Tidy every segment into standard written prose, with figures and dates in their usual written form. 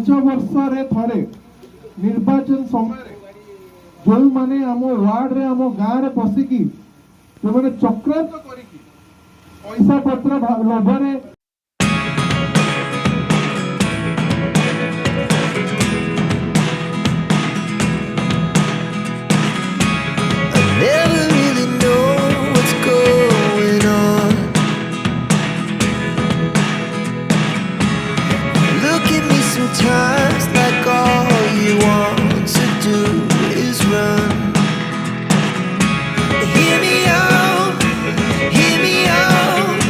5 वर्ष थे निर्वाचन समय जो माने आम वार्ड रे आम गाँव रे पशिकी जो मैंने चक्रांत करिकी पैसा पत्र लोभरे Sometimes like all you want to do is run. Hear me out, hear me out.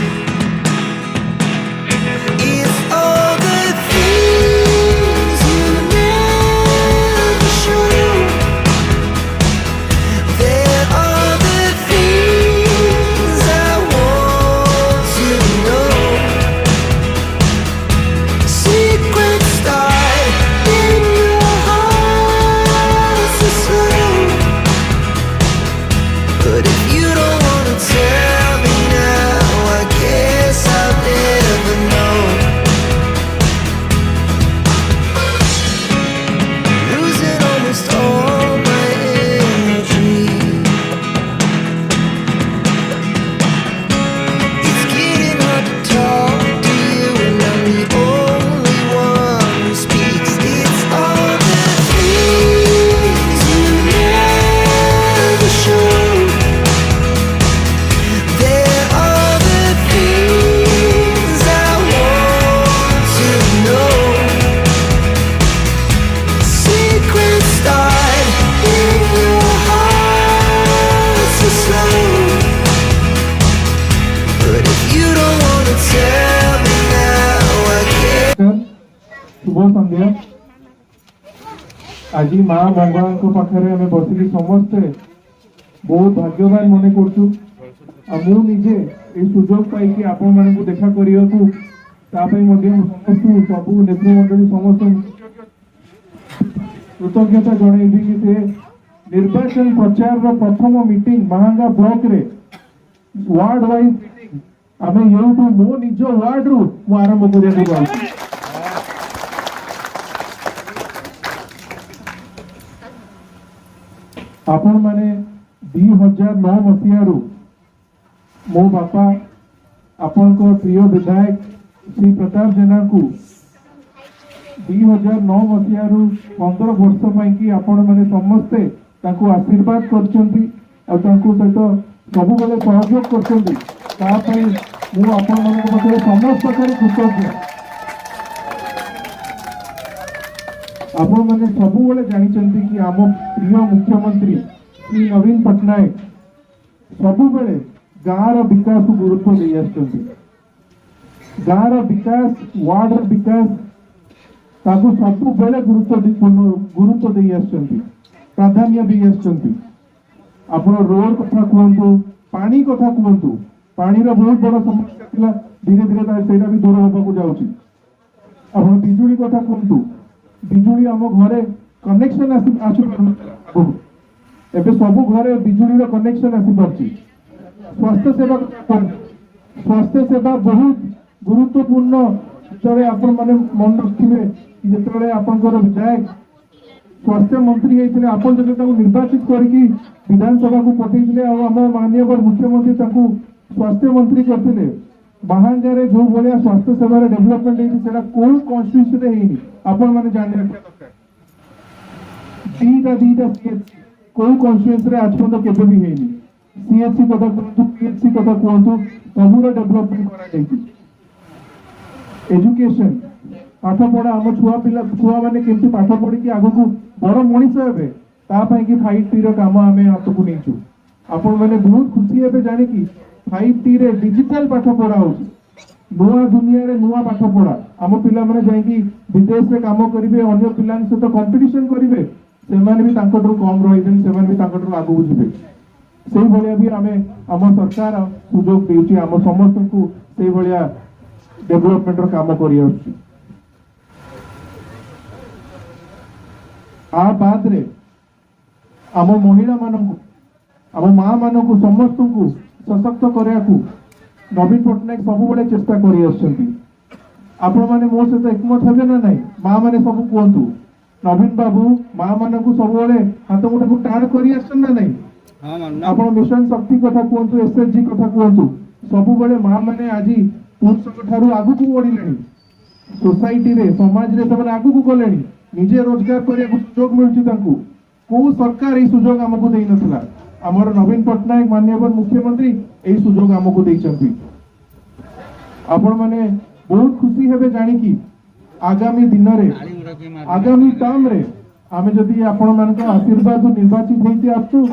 It's all the things you never show. There are the things I want to know. Secrets but if you don't wanna tell me now, I guess I'll never know. Losing almost all my energy. It's getting hard to talk to you, and I'm the only one who speaks. It's all the things you never show. शुभ संध्या आज माँ मंगला पाखे आम बसिक समस्ते बहुत भाग्यवान मन करजे ये सुजोग पाई आपण मान देखा करने समस्त सब नेतृमंडली समस्त कृतज्ञता जनइबी कि से निर्वाचन प्रचार प्रथम मीटिंग महांगा ब्लॉक रे वार्ड वाइज मीटिंग आम यूटू मो निज वार्ड रु आरंभ कर आपण माने 2009 मसीह मो बापा आपण को प्रिय विधायक श्री प्रताप जेना को 2009 मसीह 15 वर्ष पाई आपण माने समस्ते ताको आशीर्वाद करचंती और ताको सहित सब बेले सहयोग करचंती ता पई मु आपण मानक मध्ये समस्त करे कृतज्ञ। आपण माने सब बेले जानिचंती कि आम प्रिय मुख्यमंत्री श्री नवीन पट्टनायक सब बेले गाँव विकास को गुरुत्व दे आछंती। गाँव विकास वार्ड विकास ताको सब बेले गुरुत्व दे आछंती, प्राधान्य दे आछंती। आपण रोड कथा कहतु, पानी कथा कहतु, पानी रो बहुत बड़ समस्या थिला, धीरे धीरे सेटा भी दूर होबाकू जाउची। आपण बिजुली कथा कहतु, बिजुली आम घरे कनेक्शन आसी पारु एबे सब घरे बिजुली रो कनेक्शन आसी पारची। स्वास्थ्य सेवा बहुत गुरुत्वपूर्ण जरे आपण माने मन रखिबे जेतरे आपनकर विधायक स्वास्थ्य मंत्री होते आपण जब निर्वाचित करके विधानसभा को पठेइले और आम माननीय मुख्यमंत्री ताकू स्वास्थ्य मंत्री करते बाहांगारे जो भाया स्वास्थ्य सेवा डेभलपमेंट होता कौ कन्स्टिट्यूशन होनी आपण मैंने जान रखा दरकार। दीटा सीएचसी कौ कन्स्टिट्यूशन आज पर्यटन केबे भी होनी सीएचसी कथा कहतु पीएचसी कथा कहतु सबूर डेभलपमेंट करा एजुकेशन पाठ पढ़ा आम छुआ मैंने केमती पाठ पढ़ी आग को बड़ मनीष हे तापाई कि 5T काम आम हाथ को नहीं आपण मैंने बहुत खुशी हे जानिकी 5T रे डिजिटल पाठ पढ़ा हो नुआ दुनिया रे नुआ पाठ पढ़ा आम पिला माने जाइकी विदेश रे काम करिवे अन्य पिलान सहित कंपटीशन करिवे से माने भी तांकटरो कम रहिबेन से माने भी तांकटरो आगु जिवे सेही भलिया भी आमे आम सरकार सुजोग देउची आम समस्त को सेही भलिया डेभलपमेंट रो काम करि आछी। आ बाद रे आम महिला मानकु आम माँ मानकु समस्त को सशक्त करने को नवीन पट्टनायक सब बड़े चेष्टा कर आपण मैंने मो सहित एकमत हेबे ना नहीं माँ मैंने सब कहतु नवीन बाबू माँ मान को सब हाथ मुठा को टाण कर ना नहीं आप मिशन शक्ति कथा कहतु एसएचजी कथा कहतु सब माँ मैंने आज पुरुष आगु को बढ़े सोसाइटी रे समाज रे सब आगु को गले निजे रोजगार करने सुजोग मिलूँ कौ सरकार ये सुजोग आमको दे नथिला आमर नवीन पट्टनायक माननीय मुख्यमंत्री यही सुजोग आमको देइचंती आपण माने बहुत खुशी हेबे जानिकी आगामी दिन रे आगामी टाइम रे आमे जदि आपण मानक आशीर्वाद निर्वाचित होइते आछू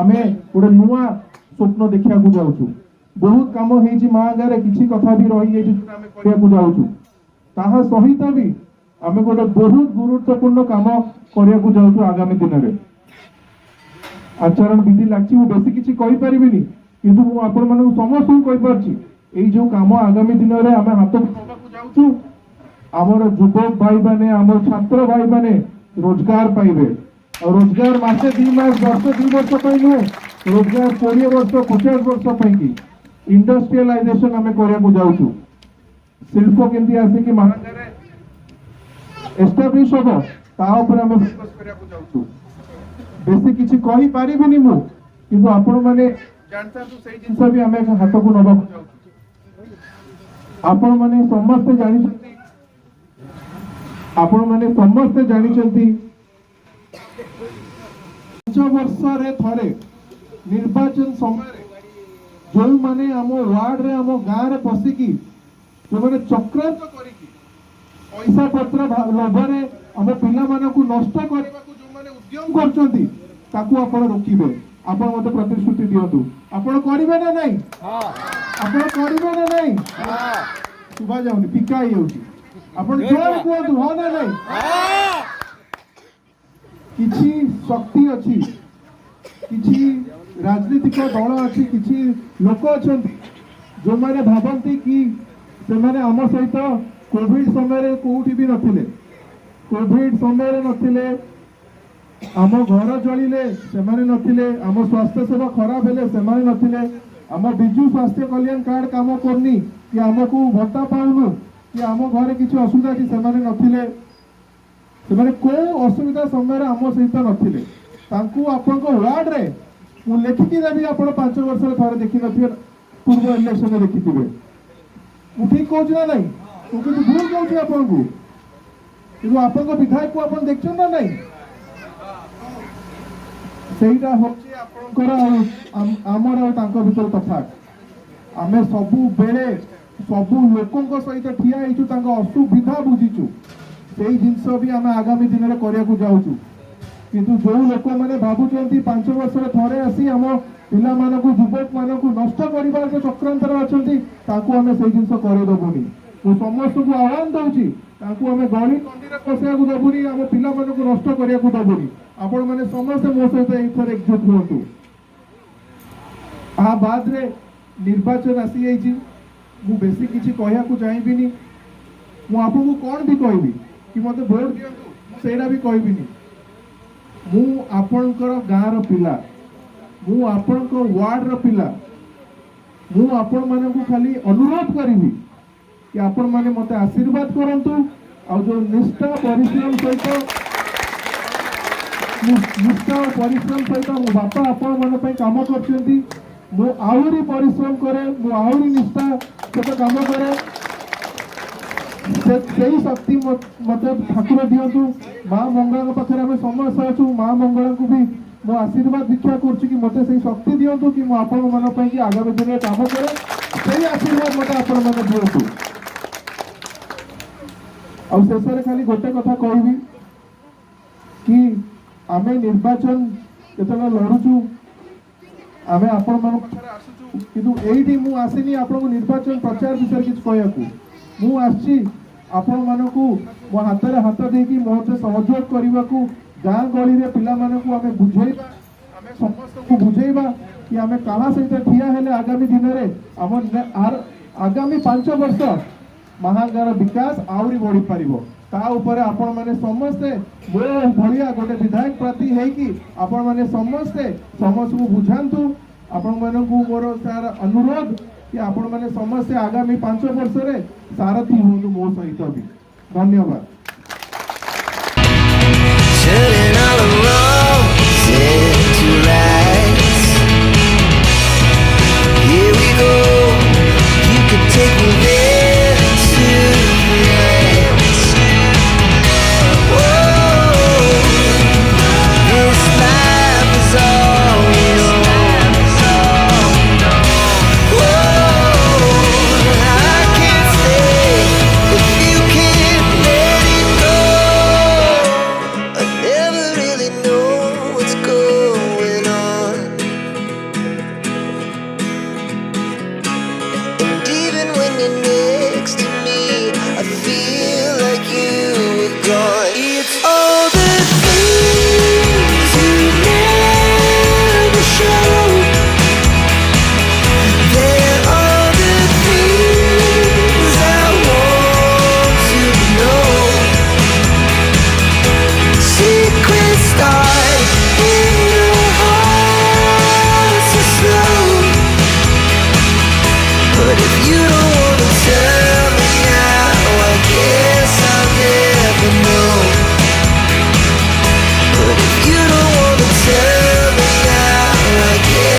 आमे गोटे नुआ स्वप्न देखिया को जाउछु बहुत काम हेछि महागारे किछि कथा भी रही जे आमे करिया को जाउछु ताहा सहित भी आमे गोटे बहुत गुरुत्वपूर्ण काम करिया को जाउछु आगामी दिन रे आचरण विधि लागछि मु बेसी किछि कहि परिबिनी किंतु मु आपण मानक समस्त कहि परछि एई जो काम आगामी दिन रे आमे हाथ नबा को जाउछु आमर युवक भाई माने आमर छात्र भाई माने रोजगार पाइबे और रोजगार मासे 2 मास वर्ष 2 वर्ष पाइनु रोजगार 20 वर्ष 50 वर्ष पाइकी इंडस्ट्रियलाइजेशन आमे करिया को जाउछु शिल्प केंती आसे कि महागारे एस्टाब्लिश हो ता ऊपर आमे फोकस करिया को जाउछु बेसी किछि कहि पारिबिनी मु किंतु आपण माने जानता तो सही जिंस भी आमे हाथ को नबा को जाउछु आपण माने समस्त जानिछंती आपण माने समस्त जानिछंती 5 वर्ष रे थरे निर्वाचन समय रे जो माने आमो वार्ड रे आमो गां रे पसिकी जो माने चक्रांत करिकी पैसा पत्र लोभरे आम पिला मानकु नष्ट करबा को जो माने उद्यम करचंती ताकू आपण रोकिबे आपण मते प्रतिश्रुति दियंतु आपण करिवे ना नहीं हां आपण करिवे ना नहीं हां सुबा जाउनी पिकाई होउची आपण जोर कोंतु हो ना नहीं हां किछि शक्ति अछि किछि राजनीतिक दल अछि किछि लोक अछंती जो माने भाबंती कि से माने हम सहित कोविड समय रे कोउठी भी नथिले कोविड समय रे नथिले आम घर जलिले से माने नथिले आम स्वास्थ्य सेवा खराब हेले से माने नथिले आम बिजु स्वास्थ्य कल्याण कार्ड काम करनी कि आमको भत्ता पाउनु कि आम घरे किछि असुविधा कि से माने नथिले से माने को असुविधा समय रे आम सहित नथिले तांकू आपन को वार्ड रे मु लेखिकी देबी आपण 5 वर्ष रे थरे देखि नथिबे पूर्व इलेक्शन रे देखिथिबे मु ठीक कहू ना नहीं तू किछु भूल कहू आपन को किछु आपन को विधायक को आपन देखछन ना नहीं सेटा होची आपनकर हमर और तांको भीतर तफात आमे सबु बेले सबु लोकंक सहित ठिया हेचु तांको असुविधा बुझिचु सेही जिंस भी आमे आगामी दिन रे करिया को जाउचु किंतु जो लोक मैंने भावुंट 5 वर्ष थे आसी आम पिला युवक मानक नष्ट कर चक्रांत आम से जिन करदेबुनि मु समस्त को आह्वान दूसरी आम गली कंडी पशा देबुनि आम पिला नष्ट करने को देबुनि आपण मैंने समस्त मो सहित एथर एकजुट हूँ आ बाद रे निर्वाचन आसी जाइए मु बेसी किसी कहया को चाहिए मु आपको कौन भी कहबी कि मत भोट दियंतु सेरा भी कहबिनी मु आपणकर गाँव पिला मु आपणकर वार्ड रो पिला मु आपण मानकु खाली अनुरोध करिवि कि आपण माने मते आशीर्वाद करंतु आ जो निष्ठा परिश्रम सहित मो बापा आपण माने पई काम करछंती मु आहुरी परिश्रम करे मु आहुरी निष्ठा सहित काम करे से शक्ति मत ठाकुर दियंतु माँ मंगला पाखे आम समस्त अच्छु माँ मंगला को भी मो आशीर्वाद दीक्षा कर मत से शक्ति दियंतु कि आपण मान कि आगामी दिन में काम करे से आशीर्वाद मत आपण मैंने दियंतु आ शेष खाली गोटे कथा कहबी कि आम निर्वाचन जो लड़ुचु आम आपण मान आसुचु किंतु एठी मु आसीनी आपन को निर्वाचन प्रचार विषय किछ कहया मु आछि आपण मानकु मो हाथ रे हाथ देकी मोते सहयोग करबा को गां गली रे पिला मानकु आमे बुझेइबा आमे समस्त को बुझेइबा कि आमे काहा सहित ठिया हेले आगामी दिन रे आर आगामी 5 वर्ष महागार विकास आउरी बढ़ी पारिबो ता ऊपर आपण माने समस्ते मो भलिया गोटे विधायक प्रार्थी है कि आपण माने समस्त को बुझांतु आपण मानकु मोर सार अनुरोध कि आपण माने समस्या आगामी 5 वर्ष रे सारथी होतु मो सहित भी। धन्यवाद।